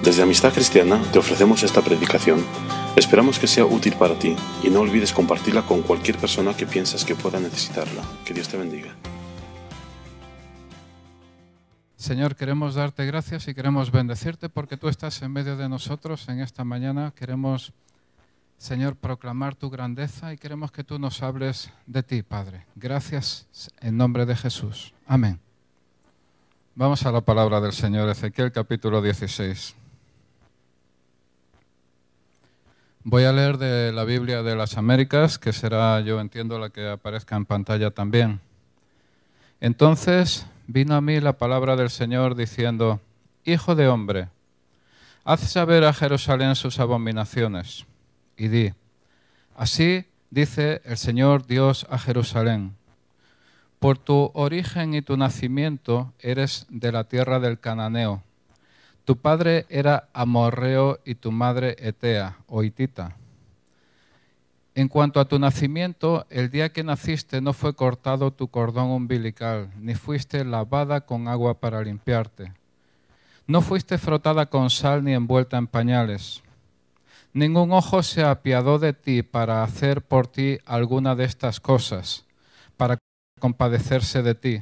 Desde Amistad Cristiana te ofrecemos esta predicación. Esperamos que sea útil para ti y no olvides compartirla con cualquier persona que piensas que pueda necesitarla. Que Dios te bendiga. Señor, queremos darte gracias y queremos bendecirte porque tú estás en medio de nosotros en esta mañana. Queremos, Señor, proclamar tu grandeza y queremos que tú nos hables de ti, Padre. Gracias en nombre de Jesús. Amén. Vamos a la palabra del Señor, Ezequiel capítulo 16. Voy a leer de la Biblia de las Américas, que será, yo entiendo, la que aparezca en pantalla también. Entonces vino a mí la palabra del Señor diciendo: Hijo de hombre, haz saber a Jerusalén sus abominaciones. Y di: así dice el Señor Dios a Jerusalén: por tu origen y tu nacimiento eres de la tierra del cananeo. Tu padre era amorreo y tu madre etea o hitita. En cuanto a tu nacimiento, el día que naciste no fue cortado tu cordón umbilical, ni fuiste lavada con agua para limpiarte. No fuiste frotada con sal ni envuelta en pañales. Ningún ojo se apiadó de ti para hacer por ti alguna de estas cosas, para compadecerse de ti,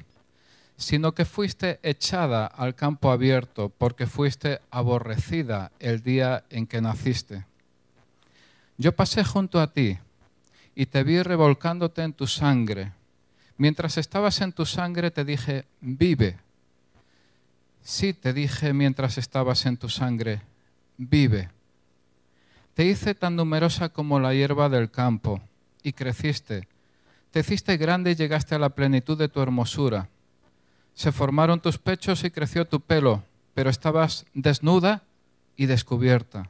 sino que fuiste echada al campo abierto porque fuiste aborrecida el día en que naciste. Yo pasé junto a ti y te vi revolcándote en tu sangre. Mientras estabas en tu sangre te dije: vive. Sí, te dije mientras estabas en tu sangre: vive. Te hice tan numerosa como la hierba del campo y creciste. Te hiciste grande y llegaste a la plenitud de tu hermosura. Se formaron tus pechos y creció tu pelo, pero estabas desnuda y descubierta.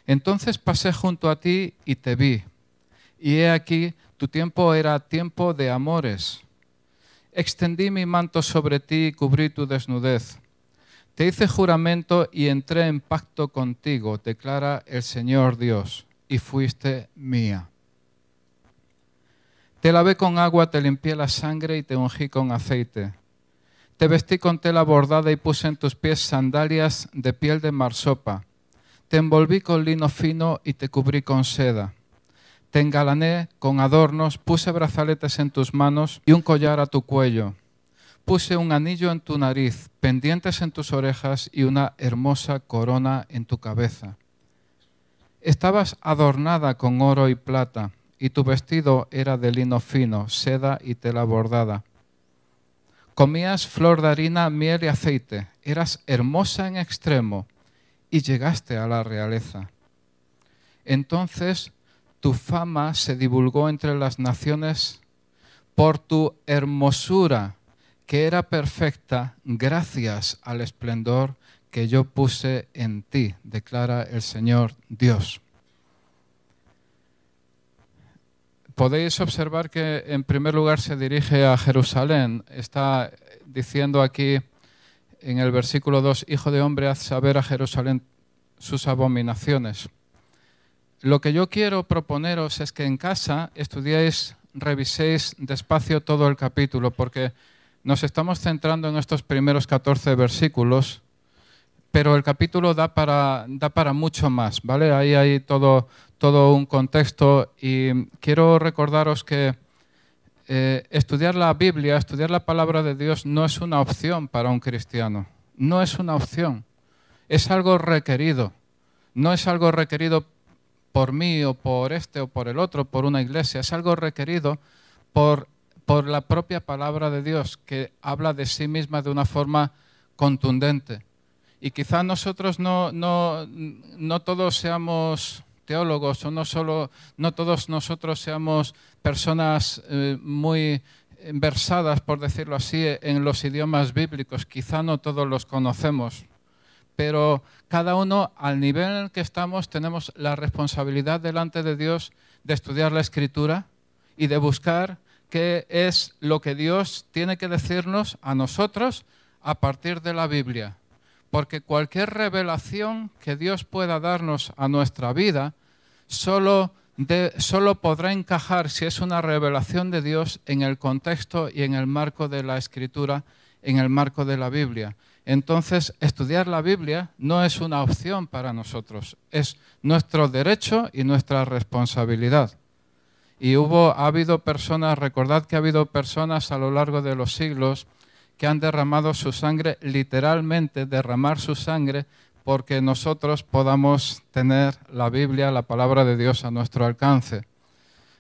Entonces pasé junto a ti y te vi, y he aquí, tu tiempo era tiempo de amores. Extendí mi manto sobre ti y cubrí tu desnudez. Te hice juramento y entré en pacto contigo, declara el Señor Dios, y fuiste mía. Te lavé con agua, te limpié la sangre y te ungí con aceite. Te vestí con tela bordada y puse en tus pies sandalias de piel de marsopa. Te envolví con lino fino y te cubrí con seda. Te engalané con adornos, puse brazaletes en tus manos y un collar a tu cuello. Puse un anillo en tu nariz, pendientes en tus orejas y una hermosa corona en tu cabeza. Estabas adornada con oro y plata, y tu vestido era de lino fino, seda y tela bordada. Comías flor de harina, miel y aceite. Eras hermosa en extremo y llegaste a la realeza. Entonces tu fama se divulgó entre las naciones por tu hermosura, que era perfecta gracias al esplendor que yo puse en ti, declara el Señor Dios. Podéis observar que en primer lugar se dirige a Jerusalén. Está diciendo aquí en el versículo 2, Hijo de hombre, haz saber a Jerusalén sus abominaciones. Lo que yo quiero proponeros es que en casa estudiéis, reviséis despacio todo el capítulo, porque nos estamos centrando en estos primeros 14 versículos, pero el capítulo da para mucho más, ¿vale? Ahí hay todo un contexto y quiero recordaros que estudiar la Biblia, estudiar la palabra de Dios no es una opción para un cristiano, no es una opción, es algo requerido, no es algo requerido por mí o por este o por el otro, por una iglesia, es algo requerido por la propia palabra de Dios que habla de sí misma de una forma contundente. Y quizá nosotros no todos seamos teólogos o no todos nosotros seamos personas muy versadas, por decirlo así, en los idiomas bíblicos. Quizá no todos los conocemos, pero cada uno al nivel en el que estamos tenemos la responsabilidad delante de Dios de estudiar la Escritura y de buscar qué es lo que Dios tiene que decirnos a nosotros a partir de la Biblia. Porque cualquier revelación que Dios pueda darnos a nuestra vida solo podrá encajar, si es una revelación de Dios, en el contexto y en el marco de la Escritura, en el marco de la Biblia. Entonces, estudiar la Biblia no es una opción para nosotros, es nuestro derecho y nuestra responsabilidad. Y ha habido personas, recordad que ha habido personas a lo largo de los siglos que han derramado su sangre, literalmente derramar su sangre, porque nosotros podamos tener la Biblia, la palabra de Dios a nuestro alcance.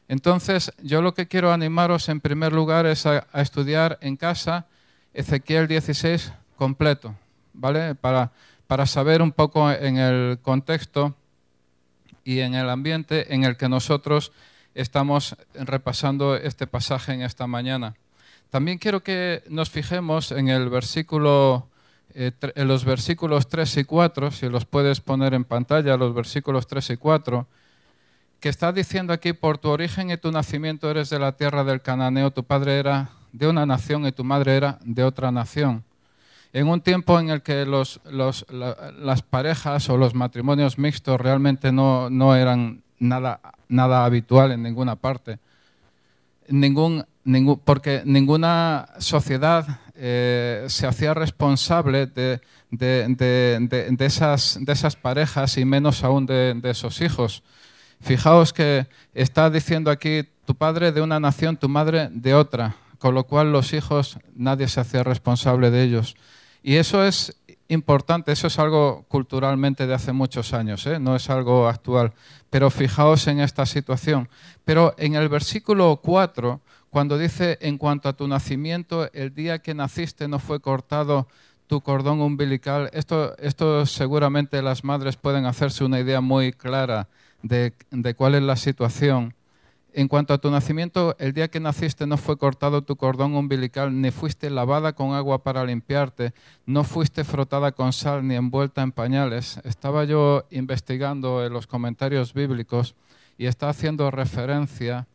Entonces, yo lo que quiero animaros en primer lugar es a estudiar en casa Ezequiel 16 completo, ¿vale? Para saber un poco en el contexto y en el ambiente en el que nosotros estamos repasando este pasaje en esta mañana. También quiero que nos fijemos en el versículo, en los versículos 3 y 4, si los puedes poner en pantalla, los versículos 3 y 4, que está diciendo aquí: por tu origen y tu nacimiento eres de la tierra del cananeo, tu padre era de una nación y tu madre era de otra nación. En un tiempo en el que las parejas o los matrimonios mixtos realmente no eran nada habitual en ninguna parte, porque ninguna sociedad se hacía responsable de esas parejas y menos aún de esos hijos. Fijaos que está diciendo aquí: tu padre de una nación, tu madre de otra, con lo cual los hijos nadie se hacía responsable de ellos. Y eso es importante, eso es algo culturalmente de hace muchos años, no es algo actual. Pero fijaos en esta situación. Pero en el versículo 4, cuando dice: en cuanto a tu nacimiento, el día que naciste no fue cortado tu cordón umbilical. Esto seguramente las madres pueden hacerse una idea muy clara de cuál es la situación. En cuanto a tu nacimiento, el día que naciste no fue cortado tu cordón umbilical, ni fuiste lavada con agua para limpiarte, no fuiste frotada con sal ni envuelta en pañales. Estaba yo investigando en los comentarios bíblicos y está haciendo referencia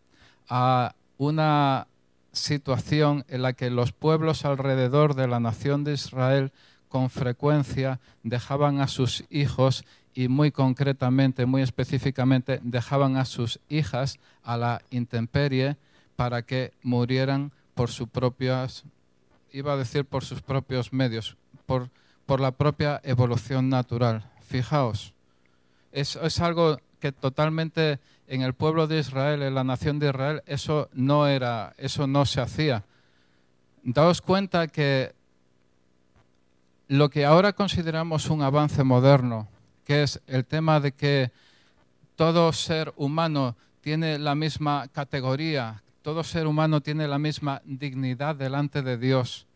a una situación en la que los pueblos alrededor de la nación de Israel con frecuencia dejaban a sus hijos, y muy concretamente, muy específicamente, dejaban a sus hijas a la intemperie para que murieran por sus propios medios, por la propia evolución natural. Fijaos, es algo que totalmente en el pueblo de Israel, en la nación de Israel, eso no se hacía. Daos cuenta que lo que ahora consideramos un avance moderno, que es el tema de que todo ser humano tiene la misma categoría, todo ser humano tiene la misma dignidad delante de Dios,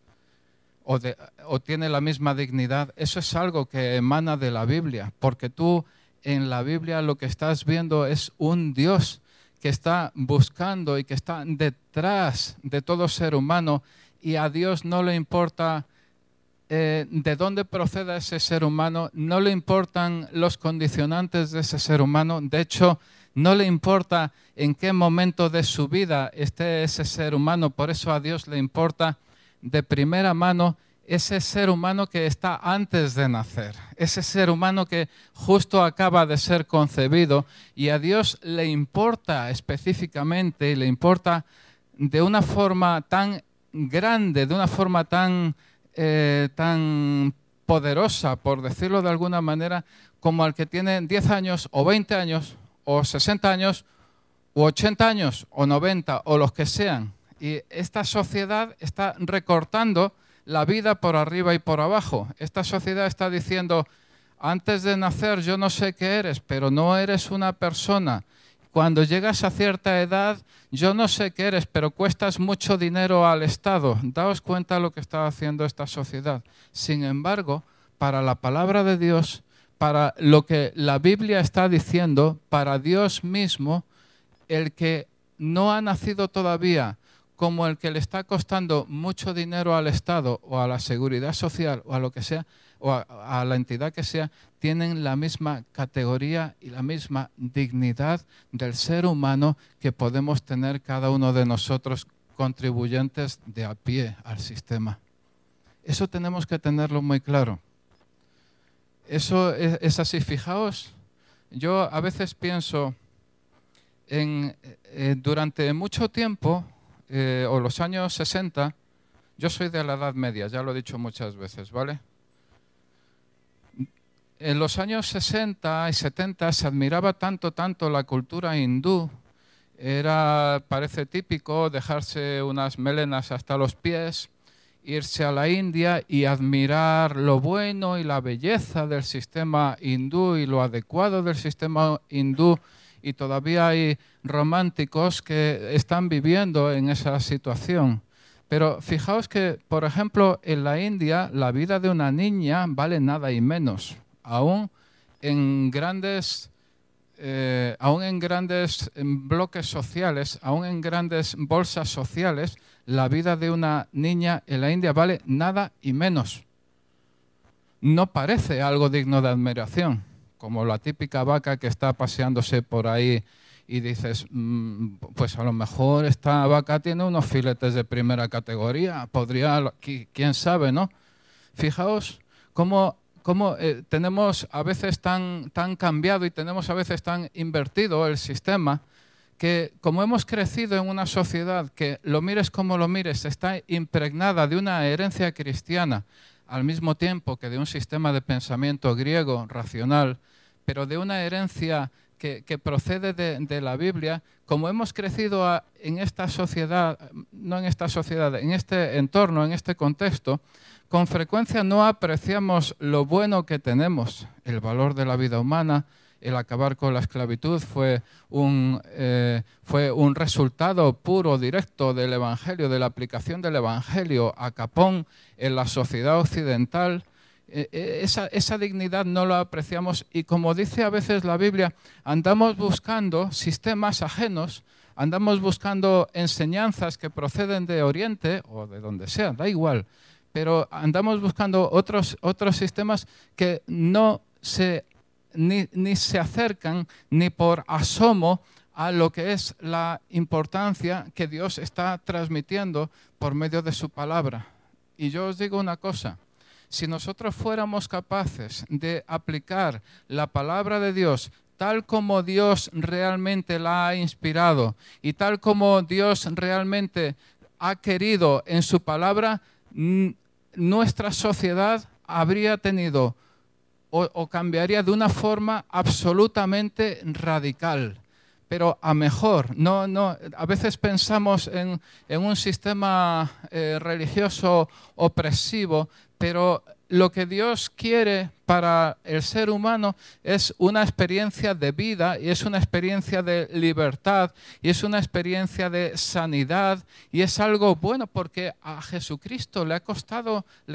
o tiene la misma dignidad, eso es algo que emana de la Biblia, porque tú en la Biblia lo que estás viendo es un Dios que está buscando y que está detrás de todo ser humano, y a Dios no le importa de dónde proceda ese ser humano, no le importan los condicionantes de ese ser humano, de hecho no le importa en qué momento de su vida esté ese ser humano, por eso a Dios le importa de primera mano ese ser humano que está antes de nacer, ese ser humano que justo acaba de ser concebido, y a Dios le importa específicamente y le importa de una forma tan grande, de una forma tan poderosa, por decirlo de alguna manera, como al que tiene 10 años o 20 años o 60 años o 80 años o 90 o los que sean. Y esta sociedad está recortando la vida por arriba y por abajo. Esta sociedad está diciendo: antes de nacer yo no sé qué eres, pero no eres una persona. Cuando llegas a cierta edad, yo no sé qué eres, pero cuestas mucho dinero al Estado. Daos cuenta de lo que está haciendo esta sociedad. Sin embargo, para la palabra de Dios, para lo que la Biblia está diciendo, para Dios mismo, el que no ha nacido todavía, como el que le está costando mucho dinero al Estado o a la Seguridad Social o a lo que sea, o a la entidad que sea, tienen la misma categoría y la misma dignidad del ser humano que podemos tener cada uno de nosotros, contribuyentes de a pie al sistema. Eso tenemos que tenerlo muy claro. Eso es así. Fijaos, yo a veces pienso durante mucho tiempo, o los años 60, yo soy de la Edad Media, ya lo he dicho muchas veces, ¿vale? en los años 60 y 70 se admiraba tanto la cultura hindú. Parece típico dejarse unas melenas hasta los pies, irse a la India y admirar lo bueno y la belleza del sistema hindú y lo adecuado del sistema hindú, y todavía hay románticos que están viviendo en esa situación. Pero fijaos que, por ejemplo, en la India la vida de una niña vale nada y menos. Aún en grandes bloques sociales, aún en grandes bolsas sociales, la vida de una niña en la India vale nada y menos. No parece algo digno de admiración, como la típica vaca que está paseándose por ahí y dices, pues a lo mejor esta vaca tiene unos filetes de primera categoría, quién sabe, ¿no? Fijaos cómo tenemos a veces tan cambiado y tenemos a veces tan invertido el sistema, que como hemos crecido en una sociedad que, lo mires como lo mires, está impregnada de una herencia cristiana, al mismo tiempo que de un sistema de pensamiento griego, racional, pero de una herencia que procede de la Biblia, como hemos crecido en esta sociedad, no en esta sociedad, en este entorno, en este contexto, con frecuencia no apreciamos lo bueno que tenemos, el valor de la vida humana. El acabar con la esclavitud fue un resultado puro, directo del Evangelio, de la aplicación del Evangelio a capón en la sociedad occidental. Esa dignidad no la apreciamos, y como dice a veces la Biblia, andamos buscando sistemas ajenos, andamos buscando enseñanzas que proceden de Oriente o de donde sea, da igual, pero andamos buscando otros sistemas que no ni se acercan ni por asomo a lo que es la importancia que Dios está transmitiendo por medio de su palabra. Y yo os digo una cosa, si nosotros fuéramos capaces de aplicar la palabra de Dios tal como Dios realmente la ha inspirado y tal como Dios realmente ha querido en su palabra, nuestra sociedad habría tenido o cambiaría de una forma absolutamente radical, pero a mejor. A veces pensamos en un sistema religioso opresivo, pero lo que Dios quiere para el ser humano es una experiencia de vida, y es una experiencia de libertad, y es una experiencia de sanidad, y es algo bueno, porque a Jesucristo le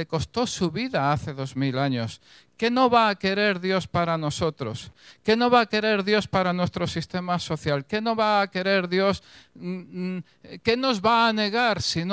costó su vida hace 2000 años. ¿Qué no va a querer Dios para nosotros? ¿Qué no va a querer Dios para nuestro sistema social? ¿Qué no va a querer Dios? ¿Qué nos va a negar si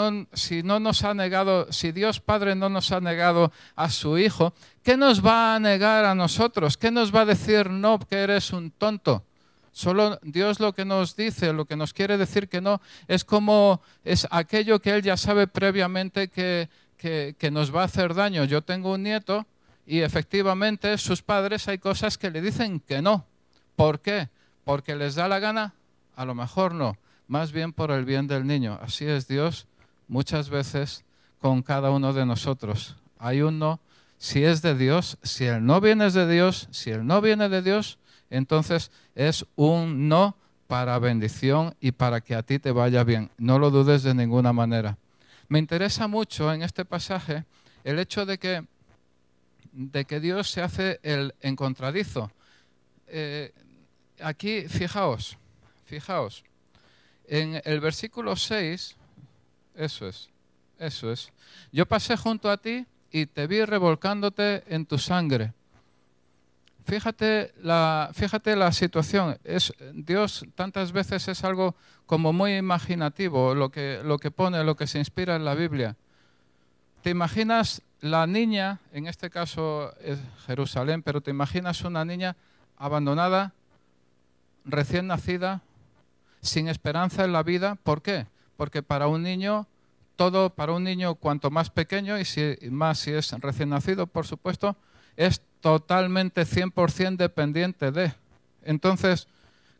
Dios Padre no nos ha negado a su Hijo? ¿Qué nos va a negar a nosotros? ¿Qué nos va a decir no, que eres un tonto? Solo Dios lo que nos dice, lo que nos quiere decir que no, es aquello que Él ya sabe previamente que nos va a hacer daño. Yo tengo un nieto y efectivamente sus padres hay cosas que le dicen que no. ¿Por qué? ¿Porque les da la gana? A lo mejor no, más bien por el bien del niño. Así es Dios muchas veces con cada uno de nosotros. Hay un no. Si es de Dios, si el no viene de Dios, si el no viene de Dios, entonces es un no para bendición y para que a ti te vaya bien. No lo dudes de ninguna manera. Me interesa mucho en este pasaje el hecho de que Dios se hace el encontradizo. Aquí, fijaos, en el versículo 6, eso es. Yo pasé junto a ti y te vi revolcándote en tu sangre. Fíjate la situación. Dios tantas veces es algo como muy imaginativo, lo que pone, lo que se inspira en la Biblia. ¿Te imaginas la niña, en este caso es Jerusalén, pero te imaginas una niña abandonada, recién nacida, sin esperanza en la vida? ¿Por qué? Porque para un niño cuanto más pequeño, y más si es recién nacido, por supuesto, es totalmente 100% dependiente de. Entonces,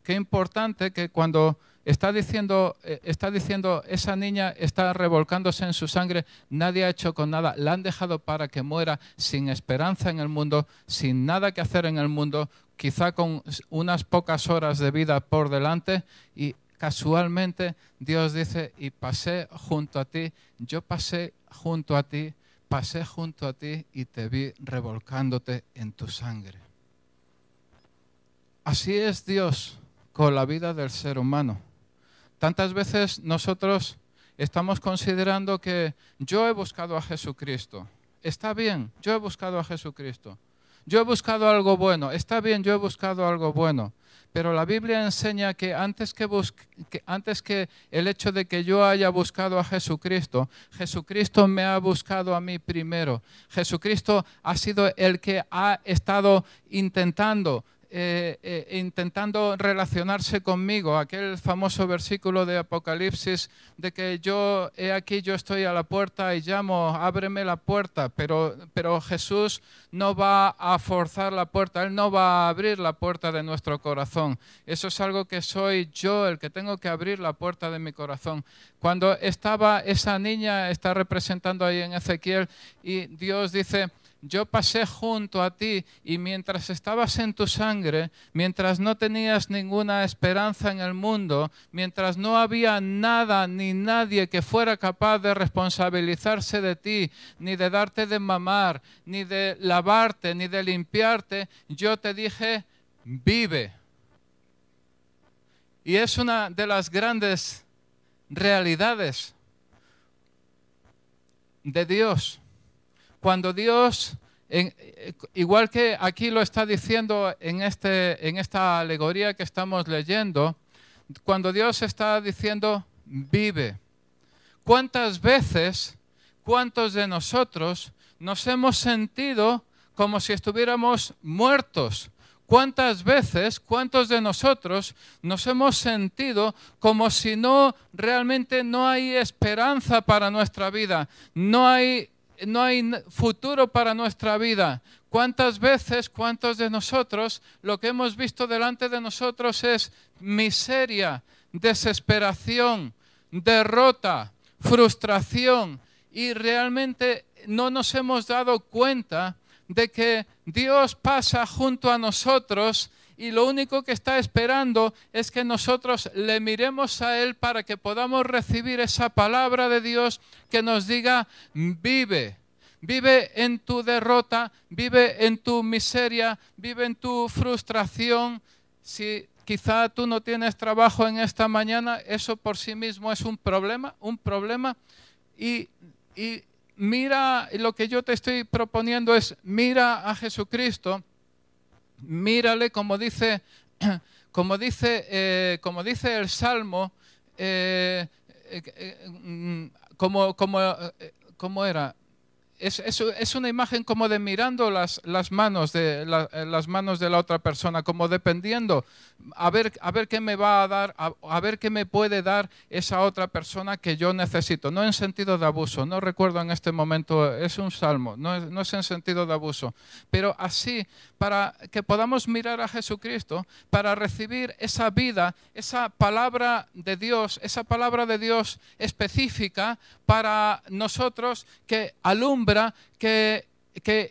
qué importante que cuando está diciendo, esa niña está revolcándose en su sangre, nadie ha hecho con nada, la han dejado para que muera sin esperanza en el mundo, sin nada que hacer en el mundo, quizá con unas pocas horas de vida por delante, y casualmente Dios dice, y pasé junto a ti, yo pasé junto a ti, pasé junto a ti y te vi revolcándote en tu sangre. Así es Dios con la vida del ser humano. Tantas veces nosotros estamos considerando que yo he buscado a Jesucristo. Está bien, yo he buscado a Jesucristo. Yo he buscado algo bueno. Está bien, yo he buscado algo bueno. Pero la Biblia enseña que antes que el hecho de que yo haya buscado a Jesucristo, Jesucristo me ha buscado a mí primero. Jesucristo ha sido el que ha estado intentando relacionarse conmigo, aquel famoso versículo de Apocalipsis de que yo, he aquí, yo estoy a la puerta y llamo, ábreme la puerta, pero Jesús no va a forzar la puerta, Él no va a abrir la puerta de nuestro corazón. Eso es algo que soy yo el que tengo que abrir la puerta de mi corazón. Cuando estaba esa niña, está representando ahí en Ezequiel, y Dios dice, yo pasé junto a ti y mientras estabas en tu sangre, mientras no tenías ninguna esperanza en el mundo, mientras no había nada ni nadie que fuera capaz de responsabilizarse de ti, ni de darte de mamar, ni de lavarte, ni de limpiarte, yo te dije, vive. Y es una de las grandes realidades de Dios. Cuando Dios, igual que aquí lo está diciendo en esta alegoría que estamos leyendo, cuando Dios está diciendo, vive. ¿Cuántas veces, cuántos de nosotros nos hemos sentido como si estuviéramos muertos? ¿Cuántas veces, cuántos de nosotros nos hemos sentido como si realmente no hay esperanza para nuestra vida, no hay futuro para nuestra vida? ¿Cuántas veces, cuántos de nosotros, lo que hemos visto delante de nosotros es miseria, desesperación, derrota, frustración, y realmente no nos hemos dado cuenta de que Dios pasa junto a nosotros y lo único que está esperando es que nosotros le miremos a Él para que podamos recibir esa palabra de Dios que nos diga, vive. Vive en tu derrota, vive en tu miseria, vive en tu frustración. Si quizá tú no tienes trabajo en esta mañana, eso por sí mismo es un problema. Y mira, lo que yo te estoy proponiendo es, mira a Jesucristo. Mírale, como dice el Salmo, ¿cómo era? Es una imagen como de mirando las manos de la otra persona, como dependiendo, a ver qué me va a dar, a ver qué me puede dar esa otra persona que yo necesito. No en sentido de abuso, no recuerdo en este momento, es un salmo, no es en sentido de abuso. Pero así, para que podamos mirar a Jesucristo, para recibir esa vida, esa palabra de Dios específica para nosotros, que alumbra, que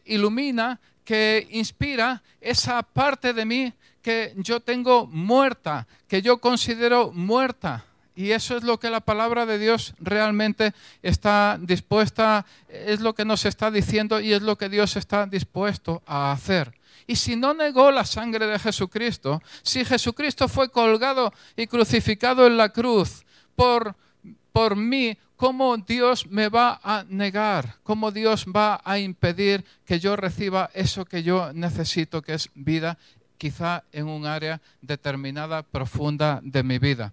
ilumina, que inspira esa parte de mí que yo tengo muerta, que yo considero muerta. Y eso es lo que la palabra de Dios realmente está dispuesta, es lo que nos está diciendo y es lo que Dios está dispuesto a hacer. Y si no negó la sangre de Jesucristo, si Jesucristo fue colgado y crucificado en la cruz por mí, ¿cómo Dios me va a negar? ¿Cómo Dios va a impedir que yo reciba eso que yo necesito, que es vida, quizá en un área determinada, profunda de mi vida?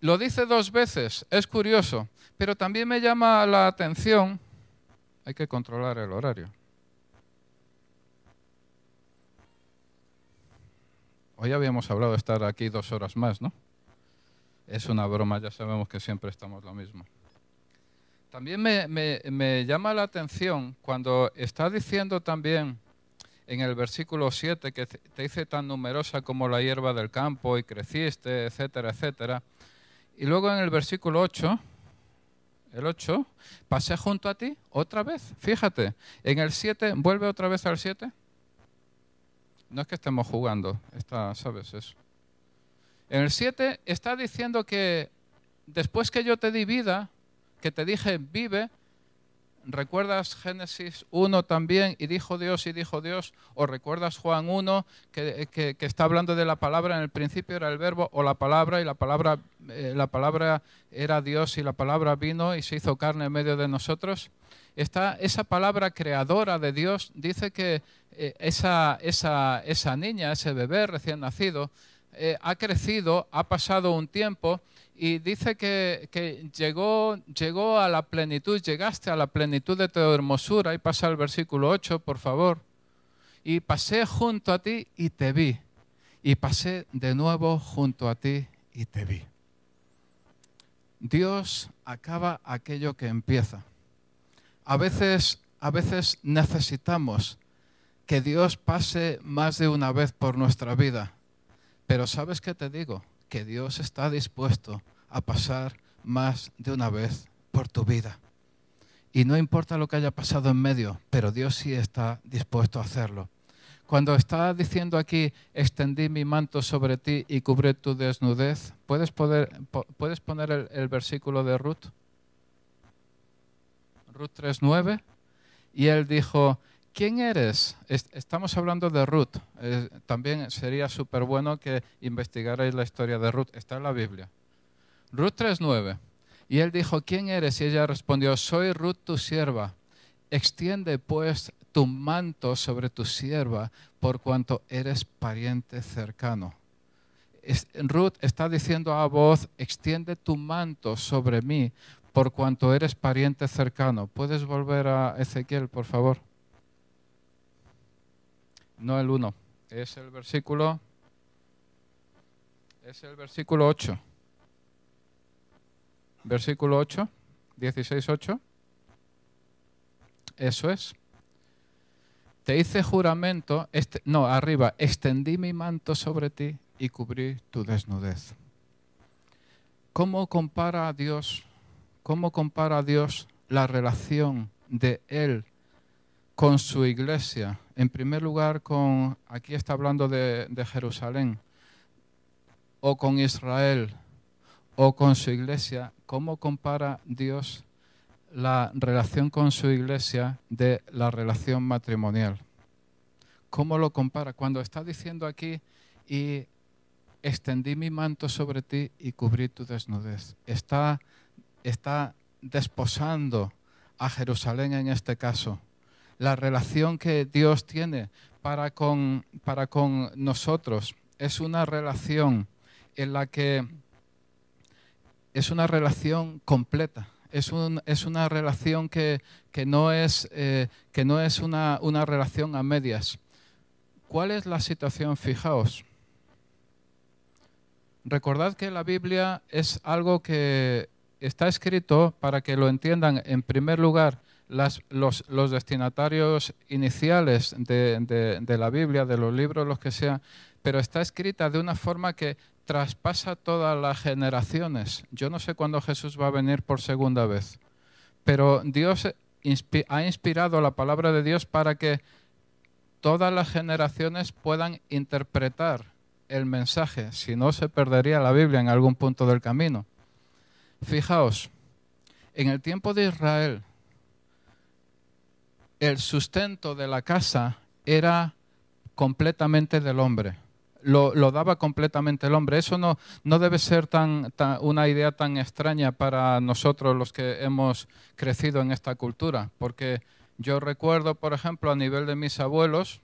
Lo dice 2 veces, es curioso, pero también me llama la atención, hay que controlar el horario. Hoy habíamos hablado de estar aquí 2 horas más, ¿no? Es una broma, ya sabemos que siempre estamos lo mismo. También me llama la atención cuando está diciendo también en el versículo 7, que te hice tan numerosa como la hierba del campo y creciste, etcétera, etcétera. Y luego en el versículo 8, el 8, pasé junto a ti otra vez. Fíjate, en el 7, vuelve otra vez al 7. No es que estemos jugando, ¿sabes eso? En el 7 está diciendo que después que yo te di vida, que te dije vive, ¿recuerdas Génesis 1 también? Y dijo Dios, o recuerdas Juan 1, que está hablando de la palabra, en el principio era el verbo o la palabra, y la palabra era Dios, y la palabra vino y se hizo carne en medio de nosotros. Esa palabra creadora de Dios dice que esa niña, ese bebé recién nacido, ha crecido, ha pasado un tiempo, y dice que llegó a la plenitud, llegaste a la plenitud de tu hermosura, y pasa el versículo 8, por favor. Y pasé junto a ti y te vi, y pasé de nuevo junto a ti y te vi. Dios acaba aquello que empieza. A veces necesitamos que Dios pase más de una vez por nuestra vida. Pero ¿sabes qué te digo? Que Dios está dispuesto a pasar más de una vez por tu vida. Y no importa lo que haya pasado en medio, pero Dios sí está dispuesto a hacerlo. Cuando está diciendo aquí, extendí mi manto sobre ti y cubrí tu desnudez, ¿puedes poner el versículo de Ruth? Ruth 3:9. Y él dijo, ¿quién eres? Estamos hablando de Ruth. También sería súper bueno que investigarais la historia de Ruth. Está en la Biblia. Ruth 3:9. Y él dijo, ¿quién eres? Y ella respondió, soy Ruth tu sierva. Extiende pues tu manto sobre tu sierva, por cuanto eres pariente cercano. Ruth está diciendo a voz, extiende tu manto sobre mí, por cuanto eres pariente cercano. ¿Puedes volver a Ezequiel, por favor? No el 1, es el versículo 8. Versículo 8, 16:8. Eso es. Te hice juramento, arriba, extendí mi manto sobre ti y cubrí tu desnudez. ¿Cómo compara a Dios la relación de Él con su iglesia? En primer lugar, aquí está hablando de Jerusalén, o con Israel, o con su iglesia. ¿Cómo compara Dios la relación con su iglesia de la relación matrimonial? ¿Cómo lo compara? Cuando está diciendo aquí, y extendí mi manto sobre ti y cubrí tu desnudez. Está desposando a Jerusalén en este caso. La relación que Dios tiene para con nosotros es una relación en la que es una relación completa. Es una relación que no es una relación a medias. ¿Cuál es la situación? Fijaos. Recordad que la Biblia es algo que está escrito para que lo entiendan, en primer lugar, los destinatarios iniciales de la Biblia, de los libros, los que sean, pero está escrita de una forma que traspasa todas las generaciones. Yo no sé cuándo Jesús va a venir por segunda vez, pero Dios ha inspirado la palabra de Dios para que todas las generaciones puedan interpretar el mensaje, si no se perdería la Biblia en algún punto del camino. Fijaos, en el tiempo de Israel, el sustento de la casa era completamente del hombre. Lo daba completamente el hombre. Eso no debe ser una idea tan extraña para nosotros los que hemos crecido en esta cultura, porque yo recuerdo, por ejemplo, a nivel de mis abuelos,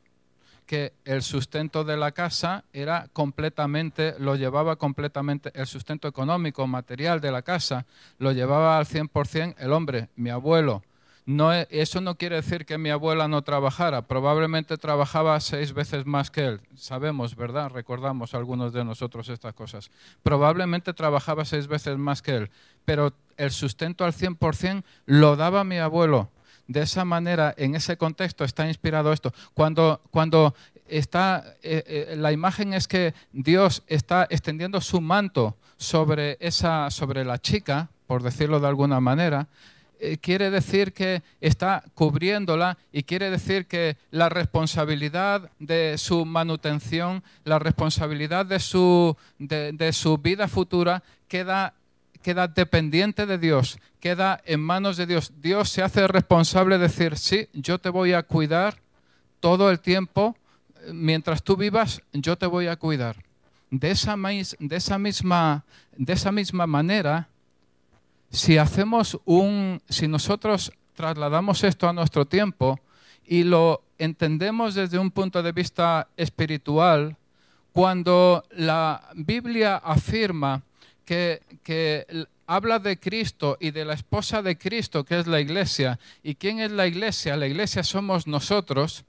que el sustento de la casa lo llevaba completamente, el sustento económico, material de la casa, lo llevaba al 100% el hombre, mi abuelo. Eso no quiere decir que mi abuela no trabajara, probablemente trabajaba 6 veces más que él. Sabemos, ¿verdad? Recordamos algunos de nosotros estas cosas. Probablemente trabajaba 6 veces más que él, pero el sustento al 100% lo daba mi abuelo. de esa manera, en ese contexto, está inspirado esto. Cuando está, la imagen es que Dios está extendiendo su manto sobre la chica, por decirlo de alguna manera, quiere decir que está cubriéndola y quiere decir que la responsabilidad de su manutención, la responsabilidad de su vida futura queda dependiente de Dios, queda en manos de Dios. Dios se hace responsable de decir, sí, yo te voy a cuidar todo el tiempo, mientras tú vivas, yo te voy a cuidar. De esa misma manera, si nosotros trasladamos esto a nuestro tiempo y lo entendemos desde un punto de vista espiritual, cuando la Biblia afirma que habla de Cristo y de la esposa de Cristo, que es la iglesia, ¿y quién es la iglesia? La iglesia somos nosotros.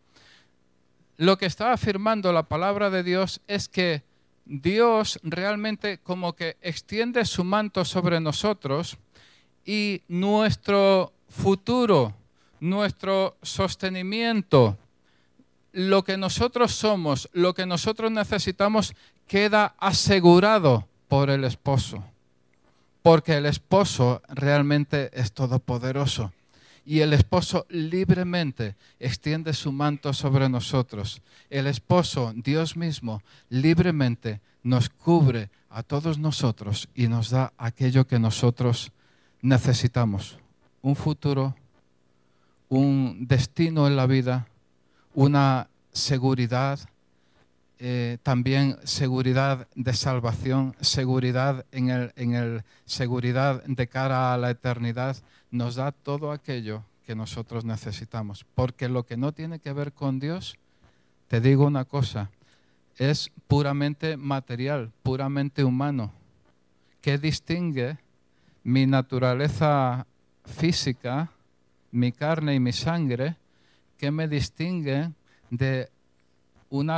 Lo que está afirmando la palabra de Dios es que Dios realmente como que extiende su manto sobre nosotros y nuestro futuro, nuestro sostenimiento, lo que nosotros somos, lo que nosotros necesitamos, queda asegurado por el esposo. Porque el esposo realmente es todopoderoso. Y el esposo libremente extiende su manto sobre nosotros. El esposo, Dios mismo, libremente nos cubre a todos nosotros y nos da aquello que nosotros necesitamos. Un futuro, un destino en la vida, una seguridad, también seguridad de salvación, seguridad seguridad de cara a la eternidad. Nos da todo aquello que nosotros necesitamos. Porque lo que no tiene que ver con Dios, te digo una cosa, es puramente material, puramente humano. ¿Qué distingue mi naturaleza física, mi carne y mi sangre? ¿Qué me distingue de un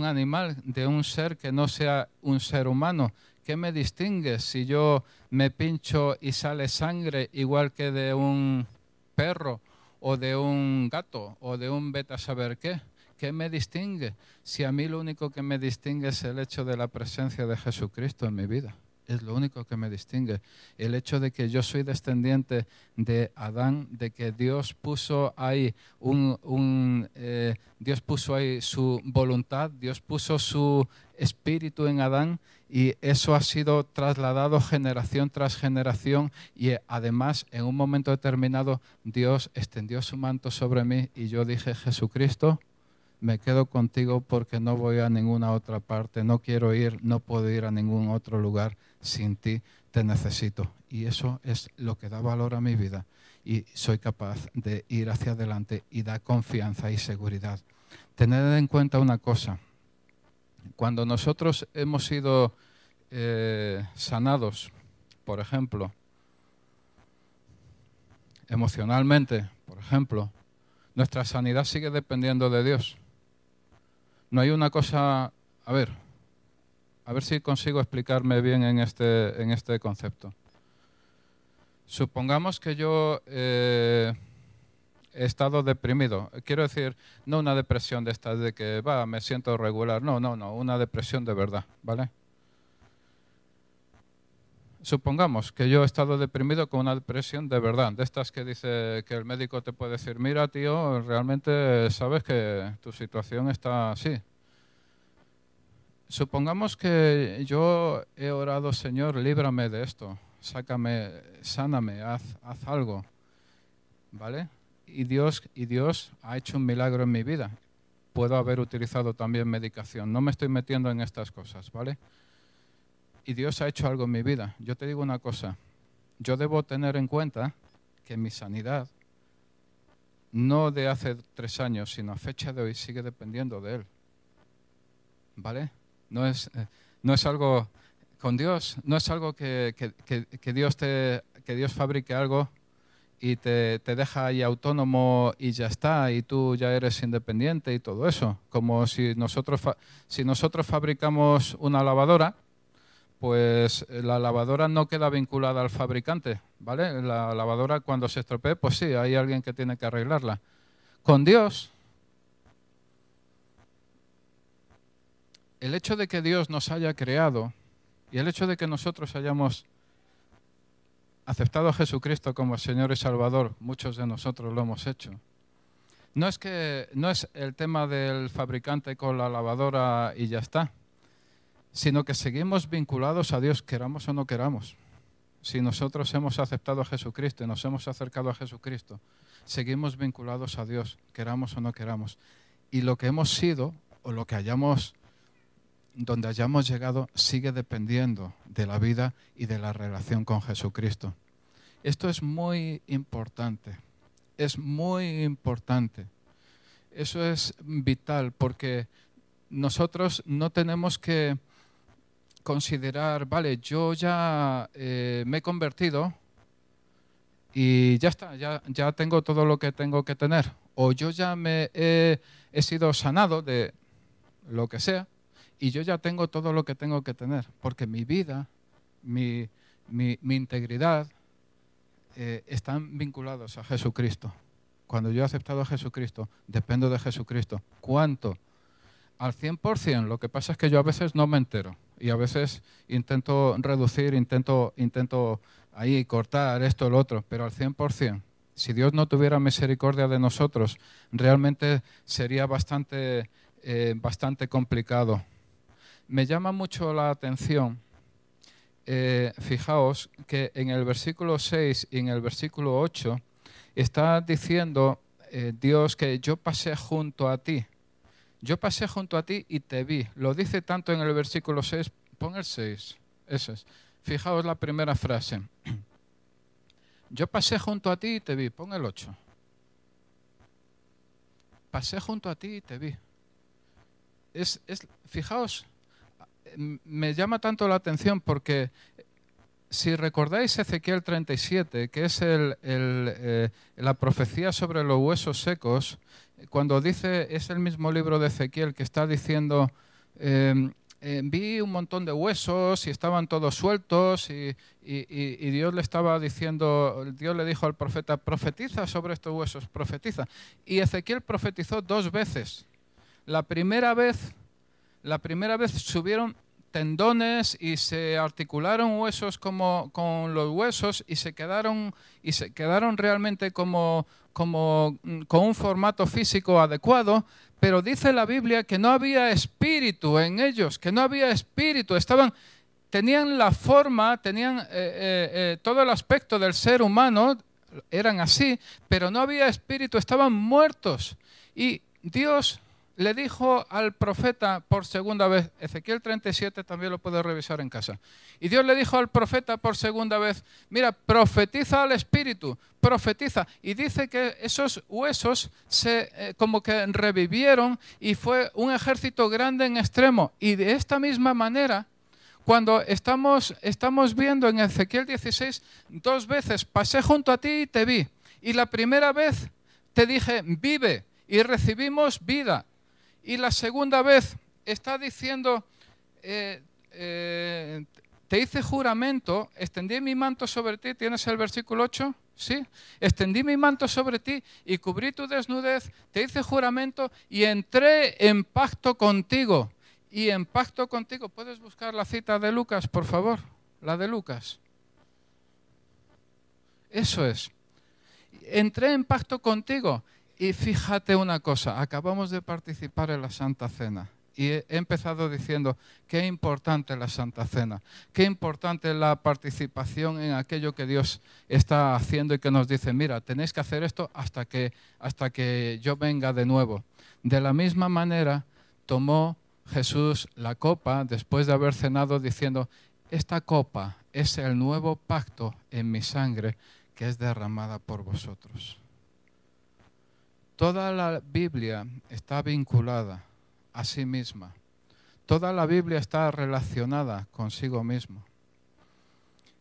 animal, de un ser que no sea un ser humano? ¿Qué me distingue si yo me pincho y sale sangre igual que de un perro o de un gato o de un vete a saber qué? ¿Qué me distingue? Si a mí lo único que me distingue es el hecho de la presencia de Jesucristo en mi vida. Es lo único que me distingue. El hecho de que yo soy descendiente de Adán, de que Dios puso ahí Dios puso ahí su voluntad, Dios puso su espíritu en Adán, y eso ha sido trasladado generación tras generación, y además en un momento determinado Dios extendió su manto sobre mí y yo dije, Jesucristo, me quedo contigo porque no voy a ninguna otra parte, no quiero ir, no puedo ir a ningún otro lugar sin ti, te necesito. Y eso es lo que da valor a mi vida y soy capaz de ir hacia adelante y da confianza y seguridad. Tened en cuenta una cosa, cuando nosotros hemos sido sanados, por ejemplo, emocionalmente, por ejemplo, nuestra sanidad sigue dependiendo de Dios. No hay una cosa, a ver si consigo explicarme bien en este concepto. Supongamos que yo he estado deprimido. Quiero decir, no una depresión de estas de que me siento regular. No, una depresión de verdad, ¿vale? Supongamos que yo he estado deprimido con una depresión de verdad, de estas que dice que el médico te puede decir, mira tío, realmente sabes que tu situación está así. Supongamos que yo he orado, Señor, líbrame de esto, sácame, sáname, haz algo, ¿vale? Y Dios ha hecho un milagro en mi vida. Puedo haber utilizado también medicación, no me estoy metiendo en estas cosas, ¿vale? Y Dios ha hecho algo en mi vida. Yo te digo una cosa, yo debo tener en cuenta que mi sanidad, no de hace 3 años, sino a fecha de hoy, sigue dependiendo de Él, ¿vale? No es algo con Dios, no es algo que Dios fabrique algo y te deja ahí autónomo y ya está, y tú ya eres independiente y todo eso. Como si nosotros fabricamos una lavadora, pues la lavadora no queda vinculada al fabricante, ¿vale? La lavadora cuando se estropee, pues sí, hay alguien que tiene que arreglarla. Con Dios, el hecho de que Dios nos haya creado y el hecho de que nosotros hayamos aceptado a Jesucristo como Señor y Salvador, muchos de nosotros lo hemos hecho. No es el tema del fabricante con la lavadora y ya está, sino que seguimos vinculados a Dios, queramos o no queramos. Si nosotros hemos aceptado a Jesucristo y nos hemos acercado a Jesucristo, seguimos vinculados a Dios, queramos o no queramos. Y lo que hemos sido o lo que donde hayamos llegado sigue dependiendo de la vida y de la relación con Jesucristo. Esto es muy importante, es muy importante. Eso es vital porque nosotros no tenemos que considerar, vale, yo ya me he convertido y ya está, ya tengo todo lo que tengo que tener. O yo ya he sido sanado de lo que sea y yo ya tengo todo lo que tengo que tener. Porque mi vida, mi integridad están vinculados a Jesucristo. Cuando yo he aceptado a Jesucristo, dependo de Jesucristo. ¿Cuánto? Al 100%. Lo que pasa es que yo a veces no me entero y a veces intento reducir, intento ahí cortar esto o lo otro, pero al 100%. Si Dios no tuviera misericordia de nosotros, realmente sería bastante complicado. Me llama mucho la atención, fijaos que en el versículo 6 y en el versículo 8 está diciendo Dios que yo pasé junto a ti. Yo pasé junto a ti y te vi. Lo dice tanto en el versículo 6. Pon el 6. Eso es. Fijaos la primera frase. Yo pasé junto a ti y te vi. Pon el 8. Pasé junto a ti y te vi. Fijaos, me llama tanto la atención porque si recordáis Ezequiel 37, que es la profecía sobre los huesos secos, cuando dice, es el mismo libro de Ezequiel que está diciendo, vi un montón de huesos y estaban todos sueltos y Dios le estaba diciendo, Dios le dijo al profeta, profetiza sobre estos huesos, profetiza. Y Ezequiel profetizó 2 veces. La primera vez subieron tendones y se articularon huesos como con los huesos y se quedaron realmente como con un formato físico adecuado, pero dice la Biblia que no había espíritu en ellos, que no había espíritu, tenían la forma, tenían todo el aspecto del ser humano, eran así, pero no había espíritu, estaban muertos. Y Dios le dijo al profeta por segunda vez, Ezequiel 37 también lo puedes revisar en casa, y Dios le dijo al profeta por segunda vez, mira, profetiza al espíritu, profetiza, y dice que esos huesos como que revivieron y fue un ejército grande en extremo, y de esta misma manera, cuando estamos viendo en Ezequiel 16, 2 veces, pasé junto a ti y te vi, y la primera vez te dije, vive, y recibimos vida. Y la segunda vez está diciendo, te hice juramento, extendí mi manto sobre ti, ¿tienes el versículo 8? ¿Sí? Extendí mi manto sobre ti y cubrí tu desnudez, te hice juramento y entré en pacto contigo. Y en pacto contigo, ¿puedes buscar la cita de Lucas, por favor? La de Lucas. Eso es. Entré en pacto contigo. Y fíjate una cosa, acabamos de participar en la Santa Cena y he empezado diciendo qué importante es la Santa Cena, qué importante es la participación en aquello que Dios está haciendo y que nos dice, mira, tenéis que hacer esto hasta que yo venga de nuevo. De la misma manera tomó Jesús la copa después de haber cenado diciendo, esta copa es el nuevo pacto en mi sangre que es derramada por vosotros. Toda la Biblia está vinculada a sí misma. Toda la Biblia está relacionada consigo mismo.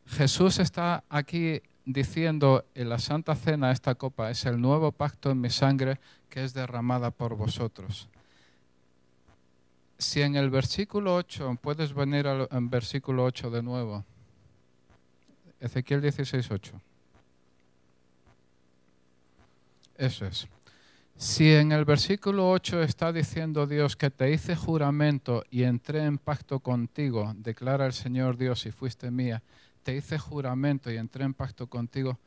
Jesús está aquí diciendo en la Santa Cena, esta copa es el nuevo pacto en mi sangre que es derramada por vosotros. Si en el versículo 8, puedes venir al versículo 8 de nuevo. Ezequiel 16:8. Eso es. Si en el versículo 8 está diciendo Dios que te hice juramento y entré en pacto contigo, declara el Señor Dios y fuiste mía, te hice juramento y entré en pacto contigo,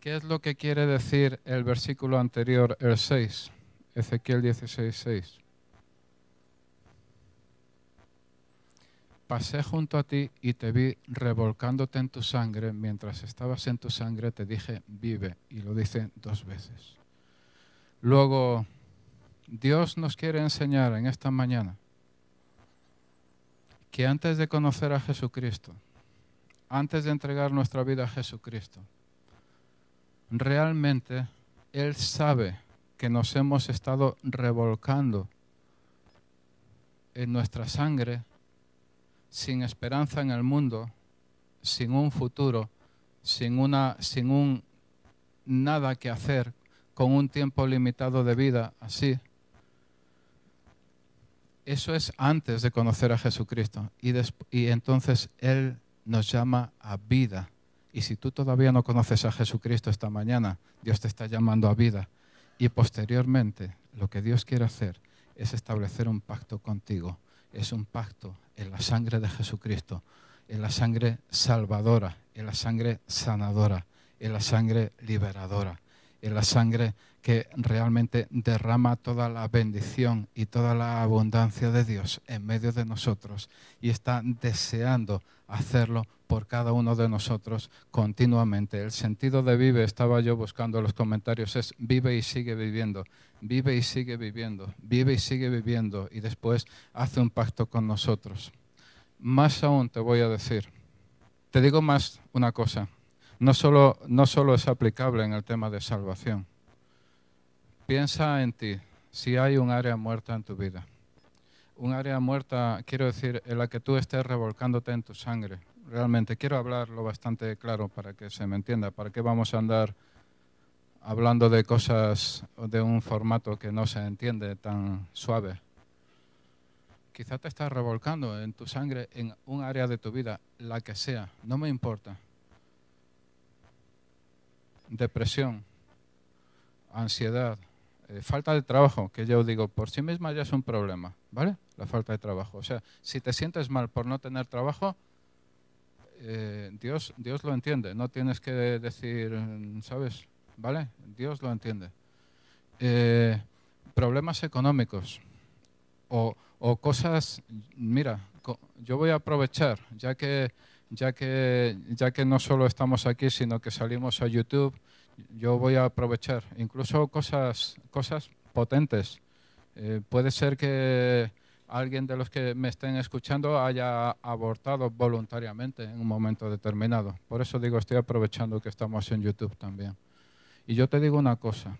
¿qué es lo que quiere decir el versículo anterior, el 6? Ezequiel 16:6. Pasé junto a ti y te vi revolcándote en tu sangre. Mientras estabas en tu sangre te dije, vive. Y lo dice 2 veces. Luego, Dios nos quiere enseñar en esta mañana que antes de conocer a Jesucristo, antes de entregar nuestra vida a Jesucristo, realmente Él sabe que nos hemos estado revolcando en nuestra sangre, sin esperanza en el mundo, sin un futuro, sin un nada que hacer, con un tiempo limitado de vida, así. Eso es antes de conocer a Jesucristo. Y entonces Él nos llama a vida. Y si tú todavía no conoces a Jesucristo esta mañana, Dios te está llamando a vida. Y posteriormente, lo que Dios quiere hacer es establecer un pacto contigo. Es un pacto en la sangre de Jesucristo, en la sangre salvadora, en la sangre sanadora, en la sangre liberadora, en la sangre que realmente derrama toda la bendición y toda la abundancia de Dios en medio de nosotros y está deseando hacerlo por cada uno de nosotros continuamente. El sentido de vive, estaba yo buscando los comentarios, es vive y sigue viviendo, vive y sigue viviendo, vive y sigue viviendo y después hace un pacto con nosotros. Más aún te voy a decir, te digo más una cosa, no solo es aplicable en el tema de salvación. Piensa en ti, si hay un área muerta en tu vida. Un área muerta, quiero decir, en la que tú estés revolcándote en tu sangre. Realmente quiero hablarlo bastante claro para que se me entienda. ¿Para qué vamos a andar hablando de cosas de un formato que no se entiende tan suave? Quizá te estás revolcando en tu sangre en un área de tu vida, la que sea, no me importa. Depresión, ansiedad, falta de trabajo, que yo digo, por sí misma ya es un problema, ¿vale? La falta de trabajo. O sea, si te sientes mal por no tener trabajo, Dios lo entiende. No tienes que decir, ¿sabes? ¿Vale? Dios lo entiende. Problemas económicos o cosas, mira, yo voy a aprovechar, ya que no solo estamos aquí, sino que salimos a YouTube, yo voy a aprovechar, incluso cosas potentes. Puede ser que alguien de los que me estén escuchando haya abortado voluntariamente en un momento determinado. Por eso digo, estoy aprovechando que estamos en YouTube también. Y yo te digo una cosa,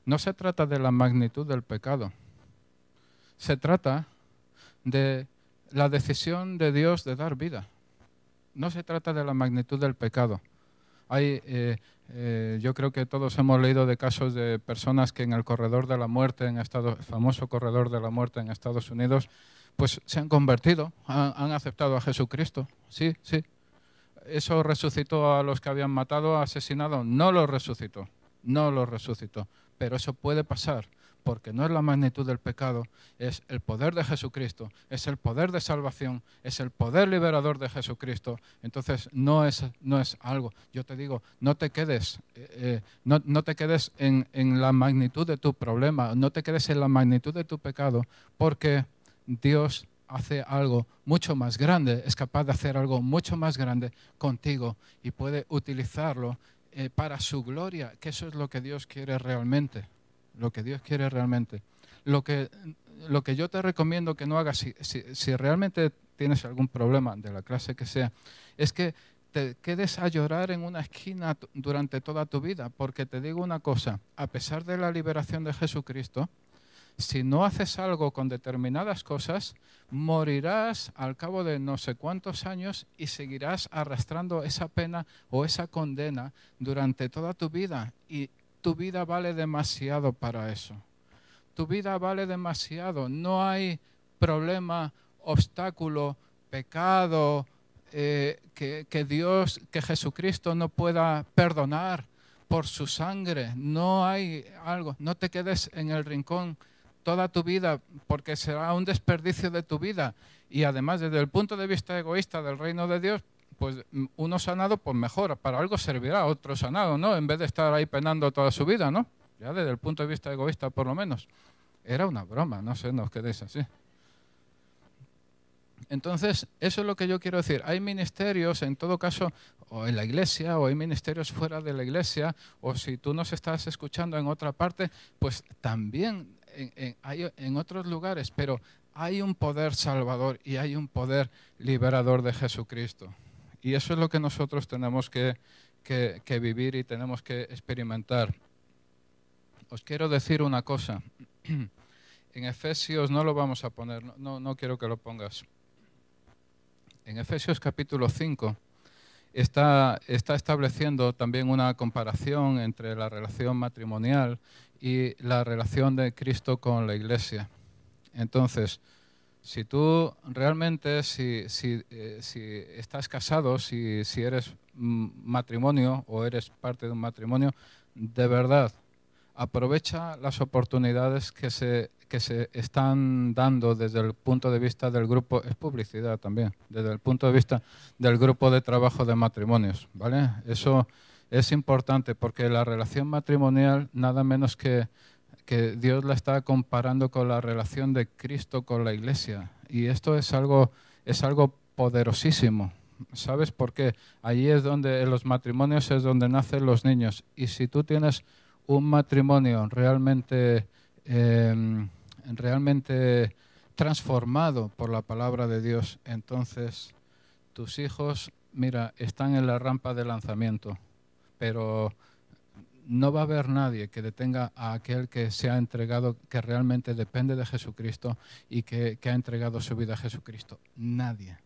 no se trata de la magnitud del pecado, se trata de la decisión de Dios de dar vida. No se trata de la magnitud del pecado. Yo creo que todos hemos leído de casos de personas que en el corredor de la muerte, el famoso corredor de la muerte en Estados Unidos, pues se han convertido, han aceptado a Jesucristo. Sí, sí. ¿Eso resucitó a los que habían matado, asesinado? No los resucitó, no los resucitó. Pero eso puede pasar, porque no es la magnitud del pecado, es el poder de Jesucristo, es el poder de salvación, es el poder liberador de Jesucristo. Entonces no es algo, yo te digo, no te quedes en la magnitud de tu problema, no te quedes en la magnitud de tu pecado, porque Dios hace algo mucho más grande, es capaz de hacer algo mucho más grande contigo y puede utilizarlo para su gloria, que eso es lo que Dios quiere realmente. Lo que Dios quiere realmente. Lo que yo te recomiendo que no hagas, si realmente tienes algún problema de la clase que sea, es que te quedes a llorar en una esquina durante toda tu vida, porque te digo una cosa, a pesar de la liberación de Jesucristo, si no haces algo con determinadas cosas, morirás al cabo de no sé cuántos años y seguirás arrastrando esa pena o esa condena durante toda tu vida. Y tu vida vale demasiado para eso. Tu vida vale demasiado. No hay problema, obstáculo, pecado, que Dios, que Jesucristo no pueda perdonar por su sangre. No hay algo, no te quedes en el rincón toda tu vida, porque será un desperdicio de tu vida. Y además, desde el punto de vista egoísta del reino de Dios, pues uno sanado, pues mejor, para algo servirá, otro sanado, ¿no? En vez de estar ahí penando toda su vida, ¿no? Ya desde el punto de vista egoísta, por lo menos. Era una broma, no sé, no os quedéis así. Entonces, eso es lo que yo quiero decir. Hay ministerios, en todo caso, o en la iglesia, o hay ministerios fuera de la iglesia, o si tú nos estás escuchando en otra parte, pues también hay en otros lugares, pero hay un poder salvador y hay un poder liberador de Jesucristo. Y eso es lo que nosotros tenemos que vivir y tenemos que experimentar. Os quiero decir una cosa. En Efesios, no lo vamos a poner, no quiero que lo pongas. En Efesios capítulo 5 está estableciendo también una comparación entre la relación matrimonial y la relación de Cristo con la Iglesia. Entonces, si tú realmente, si estás casado, si eres matrimonio o eres parte de un matrimonio, de verdad, aprovecha las oportunidades que se están dando desde el punto de vista del grupo, es publicidad también, desde el punto de vista del grupo de trabajo de matrimonios, ¿vale? Eso es importante porque la relación matrimonial, nada menos que Dios la está comparando con la relación de Cristo con la Iglesia. Y esto es algo poderosísimo. ¿Sabes por qué? Allí es donde, en los matrimonios es donde nacen los niños. Y si tú tienes un matrimonio realmente transformado por la palabra de Dios, entonces tus hijos, mira, están en la rampa de lanzamiento, pero no va a haber nadie que detenga a aquel que se ha entregado, que realmente depende de Jesucristo y que ha entregado su vida a Jesucristo. Nadie.